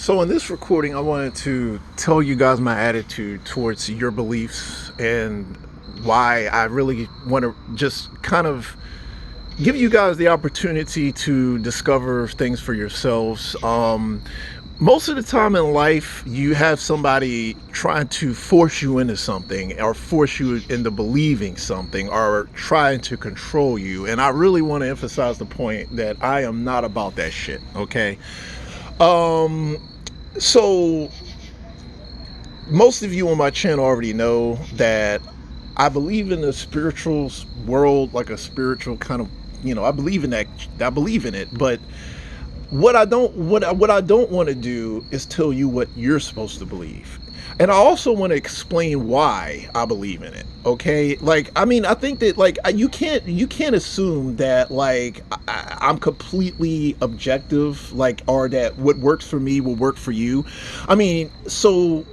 So in this recording, I wanted to tell you guys my attitude towards your beliefs and why I really want to just kind of give you guys the opportunity to discover things for yourselves. Most of the time in life, you have somebody trying to force you into something or force you into believing something or trying to control you. And I really want to emphasize the point that I am not about that shit, okay? Um, so most of you on my channel already know that I believe in the spiritual world, like a spiritual kind of, I believe in that. I believe in it, but what I don't want to do is tell you what you're supposed to believe. And I also want to explain why I believe in it. Okay? Like, I mean, I think that like you can't assume that like I'm completely objective, like, or that what works for me will work for you. I mean, so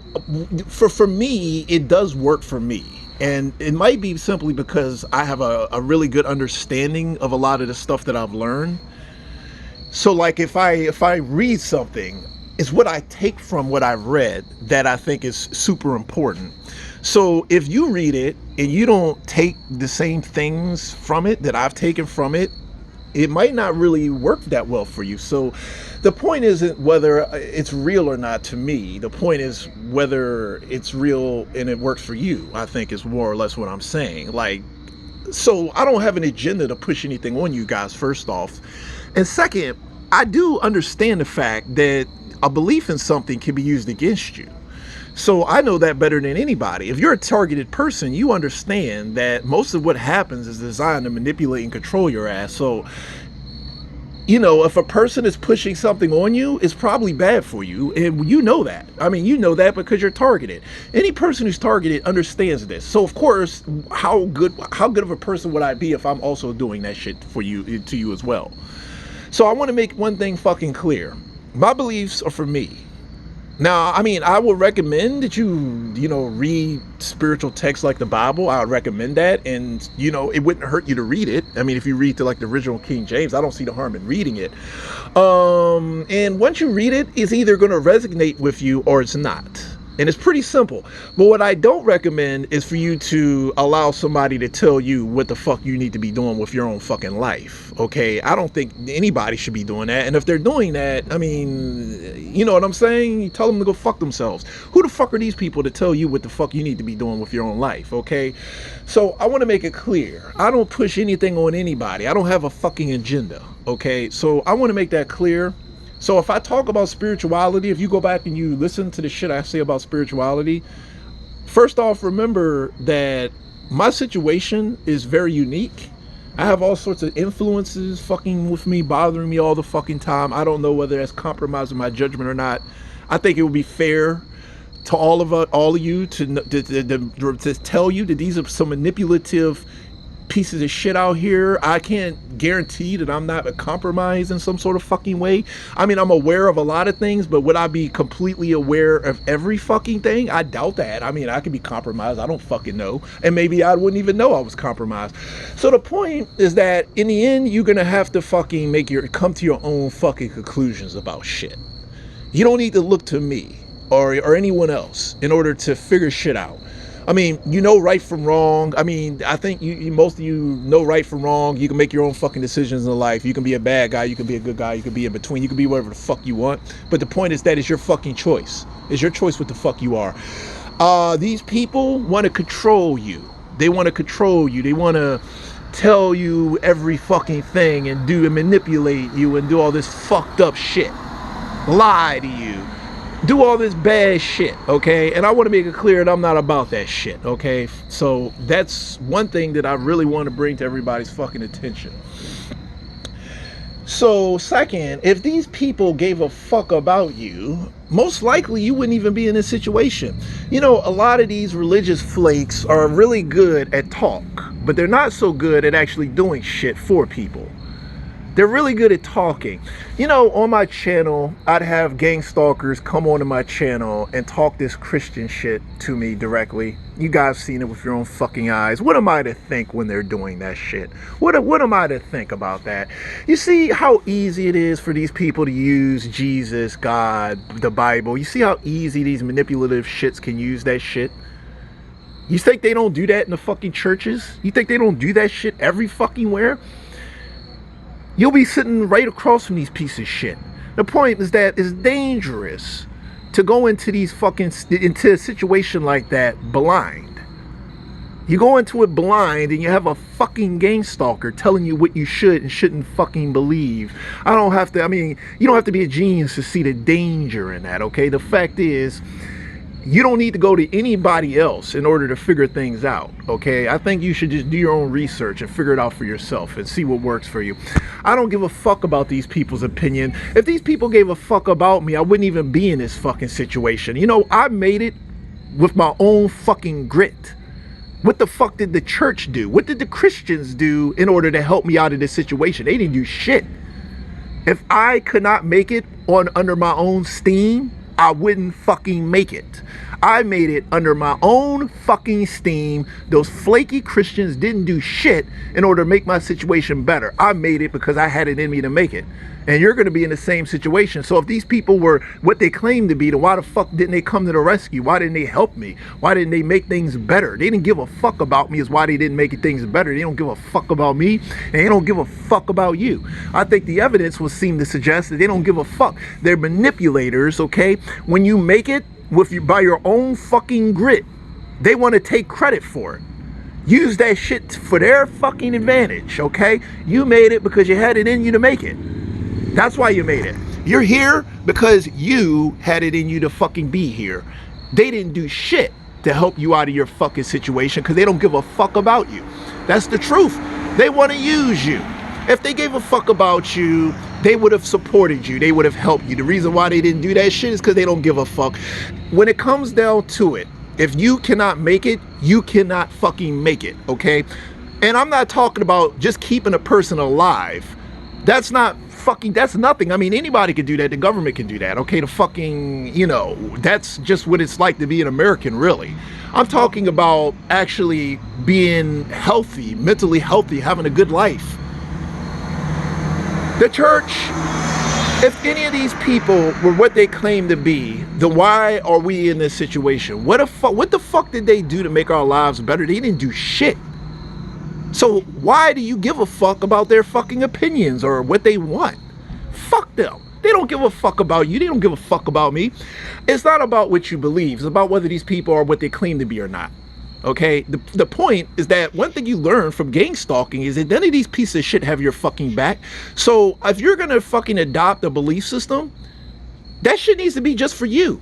for me, it does work for me. And it might be simply because I have a really good understanding of a lot of the stuff that I've learned. So like if I read something, it's what I take from what I've read that I think is super important. So if you read it and you don't take the same things from it that I've taken from it, it might not really work that well for you. So the point isn't whether it's real or not to me. The point is whether it's real and it works for you, I think, is more or less what I'm saying. Like, so I don't have an agenda to push anything on you guys, first off. And second, I do understand the fact that a belief in something can be used against you. So I know that better than anybody. If you're a targeted person, you understand that most of what happens is designed to manipulate and control your ass. So, if a person is pushing something on you, it's probably bad for you. And you know that. I mean, you know that because you're targeted. Any person who's targeted understands this. So of course, how good of a person would I be if I'm also doing that shit for you, to you as well? So I want to make one thing fucking clear. My beliefs are for me. Now, I mean, I would recommend that you read spiritual texts like the Bible. I would recommend that. And, it wouldn't hurt you to read it. I mean, if you read like the original King James, I don't see the harm in reading it. And once you read it, it's either going to resonate with you or it's not. And it's pretty simple. But what I don't recommend is for you to allow somebody to tell you what the fuck you need to be doing with your own fucking life. Okay? I don't think anybody should be doing that. And if they're doing that, I mean, you know what I'm saying? You tell them to go fuck themselves. Who the fuck are these people to tell you what the fuck you need to be doing with your own life? Okay? So I want to make it clear. I don't push anything on anybody. I don't have a fucking agenda. Okay? So I want to make that clear. So if I talk about spirituality, if you go back and you listen to the shit I say about spirituality, first off, remember that my situation is very unique. I have all sorts of influences fucking with me, bothering me all the fucking time. I don't know whether that's compromising my judgment or not. I think it would be fair to all of you to tell you that these are some manipulative pieces of shit out here. I can't guarantee that I'm not compromised in some sort of fucking way. I mean, I'm aware of a lot of things, but would I be completely aware of every fucking thing? I doubt that. I mean, I could be compromised. I don't fucking know. And maybe I wouldn't even know I was compromised. So the point is that in the end, you're gonna have to fucking come to your own fucking conclusions about shit. You don't need to look to me or anyone else in order to figure shit out. I mean, right from wrong. I mean, I think most of you know right from wrong. You can make your own fucking decisions in life. You can be a bad guy. You can be a good guy. You can be in between. You can be whatever the fuck you want. But the point is that it's your fucking choice. It's your choice what the fuck you are. These people want to control you. They want to control you. They want to tell you every fucking thing and manipulate you and do all this fucked up shit. Lie to you. Do all this bad shit, okay? And I want to make it clear that I'm not about that shit, okay? So that's one thing that I really want to bring to everybody's fucking attention. So second, if these people gave a fuck about you, most likely you wouldn't even be in this situation. A lot of these religious flakes are really good at talk, but they're not so good at actually doing shit for people. They're really good at talking. You know, on my channel, I'd have gang stalkers come onto my channel and talk this Christian shit to me directly. You guys seen it with your own fucking eyes. What am I to think when they're doing that shit? What am I to think about that? You see how easy it is for these people to use Jesus, God, the Bible. You see how easy these manipulative shits can use that shit? You think they don't do that in the fucking churches? You think they don't do that shit every fucking where? You'll be sitting right across from these pieces of shit. The point is that it's dangerous to go into into a situation like that blind. You go into it blind and you have a fucking gang stalker telling you what you should and shouldn't fucking believe. You don't have to be a genius to see the danger in that, okay? The fact is, you don't need to go to anybody else in order to figure things out, okay? I think you should just do your own research and figure it out for yourself and see what works for you. I don't give a fuck about these people's opinion. If these people gave a fuck about me, I wouldn't even be in this fucking situation. You know, I made it with my own fucking grit. What the fuck did the church do? What did the Christians do in order to help me out of this situation? They didn't do shit. If I could not make it under my own steam, I wouldn't fucking make it. I made it under my own fucking steam. Those flaky Christians didn't do shit in order to make my situation better. I made it because I had it in me to make it. And you're going to be in the same situation. So if these people were what they claimed to be, then why the fuck didn't they come to the rescue? Why didn't they help me? Why didn't they make things better? They didn't give a fuck about me is why they didn't make things better. They don't give a fuck about me, and they don't give a fuck about you. I think the evidence would seem to suggest that they don't give a fuck. They're manipulators, okay? When you make it by your own fucking grit, they want to take credit for it. Use that shit for their fucking advantage, okay? You made it because you had it in you to make it. That's why you made it. You're here because you had it in you to fucking be here. They didn't do shit to help you out of your fucking situation because they don't give a fuck about you. That's the truth. They want to use you. If they gave a fuck about you, they would have supported you. They would have helped you. The reason why they didn't do that shit is because they don't give a fuck. When it comes down to it, if you cannot make it, you cannot fucking make it, okay? And I'm not talking about just keeping a person alive. That's nothing. I mean, anybody can do that. The government can do that, okay? That's just what it's like to be an American, really. I'm talking about actually being healthy, mentally healthy, having a good life. The church, if any of these people were what they claim to be, then why are we in this situation? What the fuck did they do to make our lives better? They didn't do shit. So why do you give a fuck about their fucking opinions or what they want? Fuck them. They don't give a fuck about you. They don't give a fuck about me. It's not about what you believe. It's about whether these people are what they claim to be or not. Okay? The point is that one thing you learn from gang stalking is that none of these pieces of shit have your fucking back. So if you're going to fucking adopt a belief system, that shit needs to be just for you.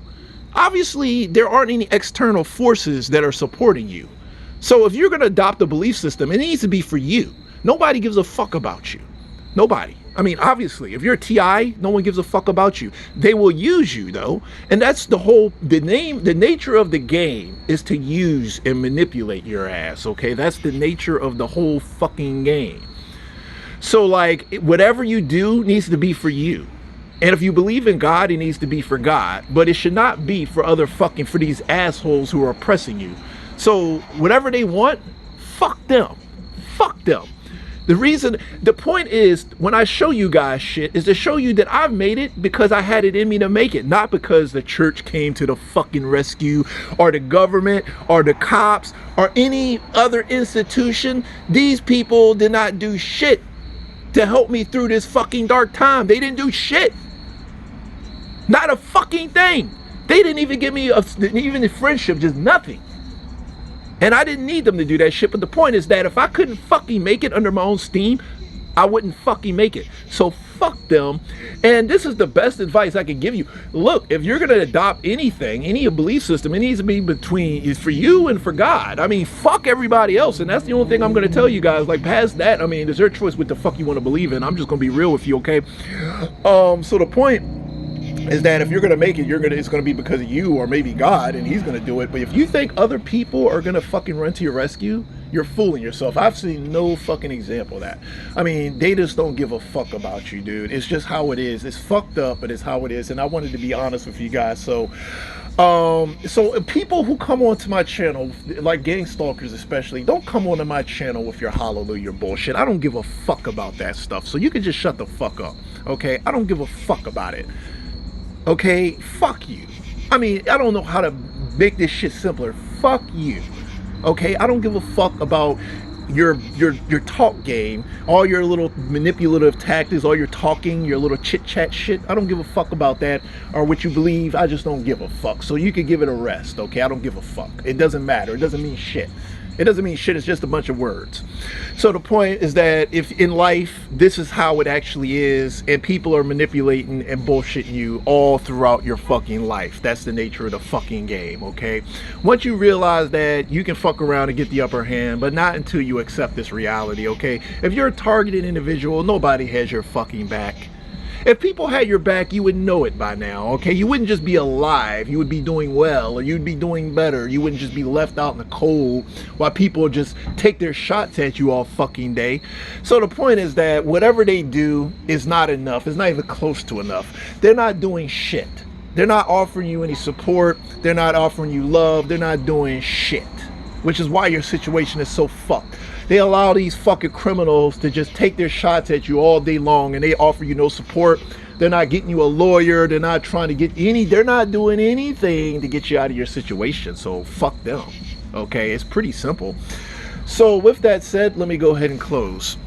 Obviously, there aren't any external forces that are supporting you. So if you're going to adopt a belief system, it needs to be for you. Nobody gives a fuck about you. Nobody. I mean, obviously, if you're a TI, no one gives a fuck about you. They will use you, though. And that's the nature of the game is to use and manipulate your ass, okay? That's the nature of the whole fucking game. So, like, whatever you do needs to be for you. And if you believe in God, it needs to be for God. But it should not be for for these assholes who are oppressing you. So whatever they want, fuck them. Fuck them. The point is, when I show you guys shit, is to show you that I've made it because I had it in me to make it, not because the church came to the fucking rescue, or the government, or the cops, or any other institution. These people did not do shit to help me through this fucking dark time. They didn't do shit. Not a fucking thing. They didn't even give me even a friendship, just nothing. And I didn't need them to do that shit. But the point is that if I couldn't fucking make it under my own steam, I wouldn't fucking make it. So fuck them. And this is the best advice I can give you. Look, if you're going to adopt anything, any belief system, it needs to be for you and for God. I mean, fuck everybody else. And that's the only thing I'm going to tell you guys. Like, past that, I mean, it's your choice what the fuck you want to believe in. I'm just going to be real with you, okay? So the point is that if you're going to make it, it's going to be because of you or maybe God, and he's going to do it. But if you think other people are going to fucking run to your rescue, You're fooling yourself. I've seen no fucking example of that. I mean, they just don't give a fuck about you, dude. It's just how it is. It's fucked up, but it's how it is. And I wanted to be honest with you guys. So people who come onto my channel, like gang stalkers especially, don't come onto my channel with your hallelujah bullshit. I don't give a fuck about that stuff. So you can just shut the fuck up, okay? I don't give a fuck about it, okay? Fuck you. I mean, I don't know how to make this shit simpler. Fuck you, okay? I don't give a fuck about your talk game, all your little manipulative tactics, all your talking, your little chit chat shit. I don't give a fuck about that or what you believe. I just don't give a fuck. So you can give it a rest, okay? I don't give a fuck. It doesn't matter. It doesn't mean shit. It doesn't mean shit. It's just a bunch of words. So the point is that if in life this is how it actually is, and people are manipulating and bullshitting you all throughout your fucking life, that's the nature of the fucking game, okay? Once you realize that, you can fuck around and get the upper hand, but not until you accept this reality, okay? If you're a targeted individual, nobody has your fucking back. If people had your back, you would know it by now, okay? You wouldn't just be alive. You would be doing well, or you'd be doing better. You wouldn't just be left out in the cold while people just take their shots at you all fucking day. So the point is that whatever they do is not enough. It's not even close to enough. They're not doing shit. They're not offering you any support. They're not offering you love. They're not doing shit, which is why your situation is so fucked. They allow these fucking criminals to just take their shots at you all day long, and they offer you no support. They're not getting you a lawyer. They're not trying to get they're not doing anything to get you out of your situation. So fuck them, okay? It's pretty simple. So with that said, let me go ahead and close.